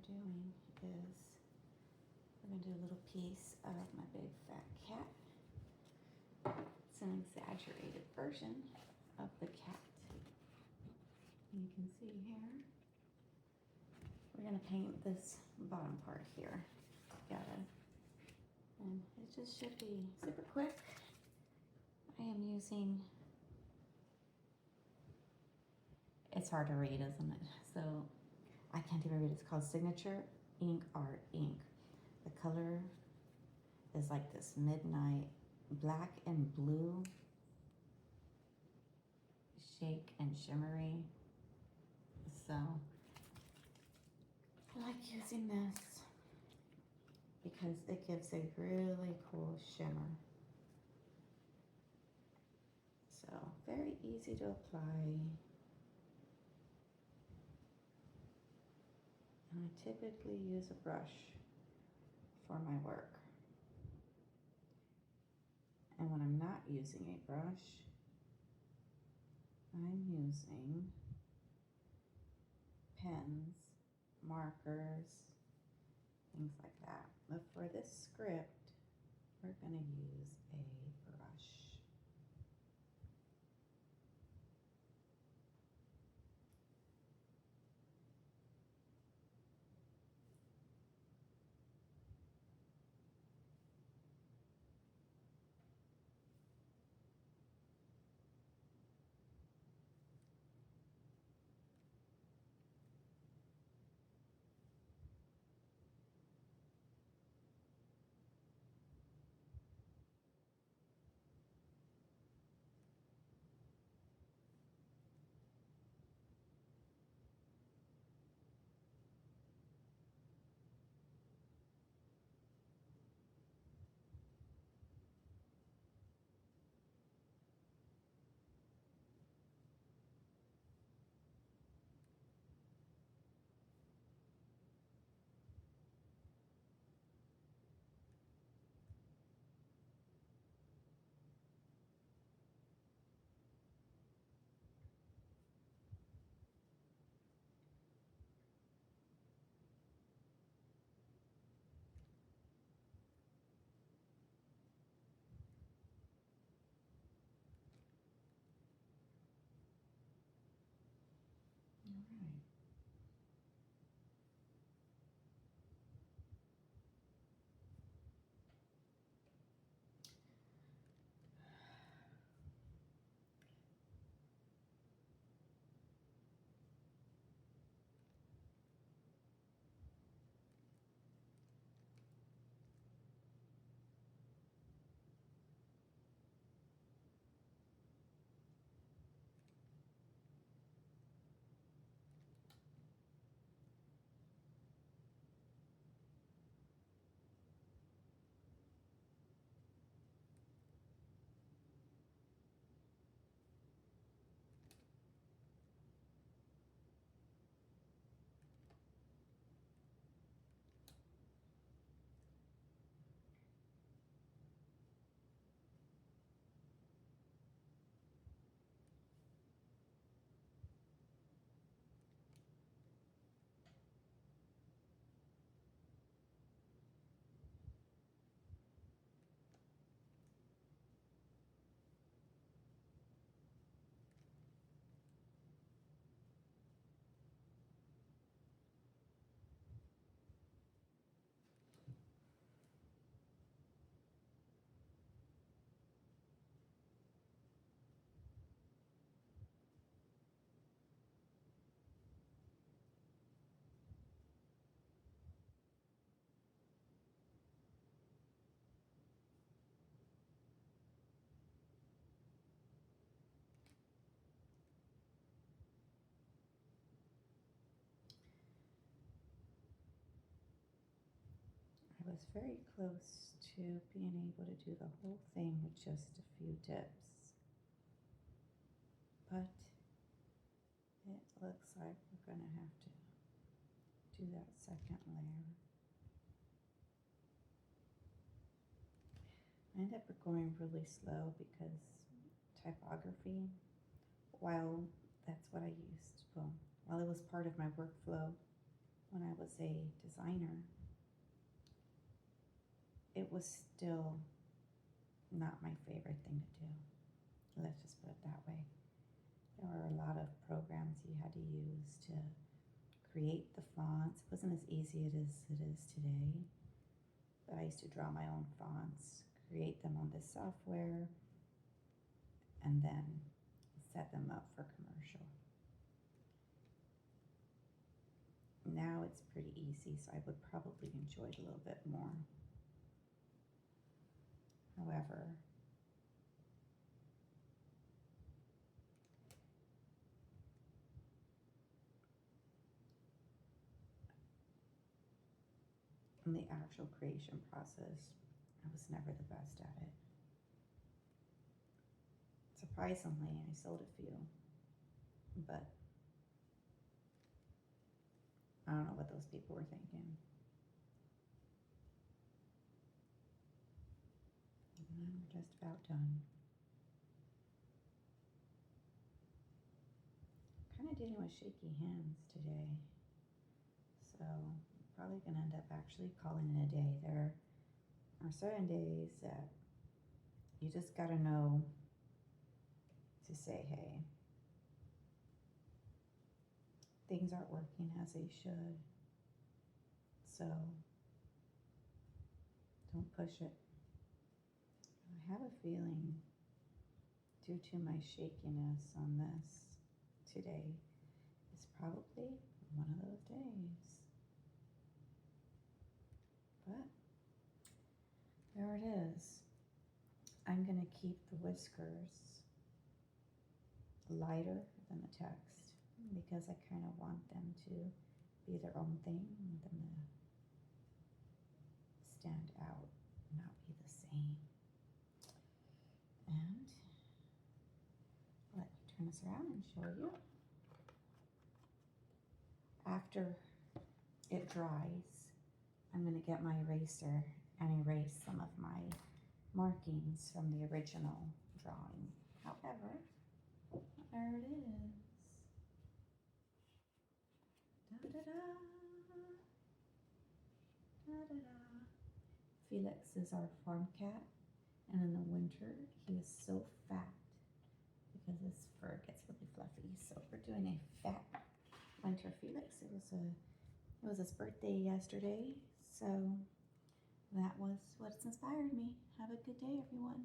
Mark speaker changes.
Speaker 1: doing is we're going to do a little piece of my big fat cat. It's an exaggerated version of the cat. You can see here. We're going to paint this bottom part here together. And it just should be super quick. I am using, it's hard to read, isn't it? So I can't even read it. It's called Signature Ink Art ink. The color is like this midnight black and blue, shake and shimmery. So I like using this because it gives a really cool shimmer. So very easy to apply. And I typically use a brush for my work. And when I'm not using a brush, I'm using pens, markers, things like that. But for this script, we're going to use a brush. All right. I was very close to being able to do the whole thing with just a few dips. But it looks like we're going to have to do that second layer. I ended up going really slow because typography, while that's what I used, well, while it was part of my workflow, when I was a designer, it was still not my favorite thing to do. Let's just put it that way. There were a lot of programs you had to use to create the fonts. It wasn't as easy as it is today. But I used to draw my own fonts, create them on this software, and then set them up for commercial. Now it's pretty easy, so I would probably enjoy it a little bit more. However, in the actual creation process, I was never the best at it. Surprisingly, I sold a few, but I don't know what those people were thinking. And I'm just about done. Kind of dealing with shaky hands today, so I'm probably gonna end up actually calling it a day. There are certain days that you just gotta know to say, hey, things aren't working as they should, so don't push it. I have a feeling, due to my shakiness on this today, it's probably one of those days. But there it is. I'm going to keep the whiskers lighter than the text because I kind of want them to be their own thing. I want them to stand out, not be the same. And let me turn this around and show you. After it dries, I'm going to get my eraser and erase some of my markings from the original drawing. However, there it is. Da-da-da. Da-da-da. Felix is our farm cat, and in the winter he is so fat because his fur gets really fluffy. So we're doing a fat winter Felix. It was his birthday yesterday, so that was what's inspired me. Have a good day, everyone.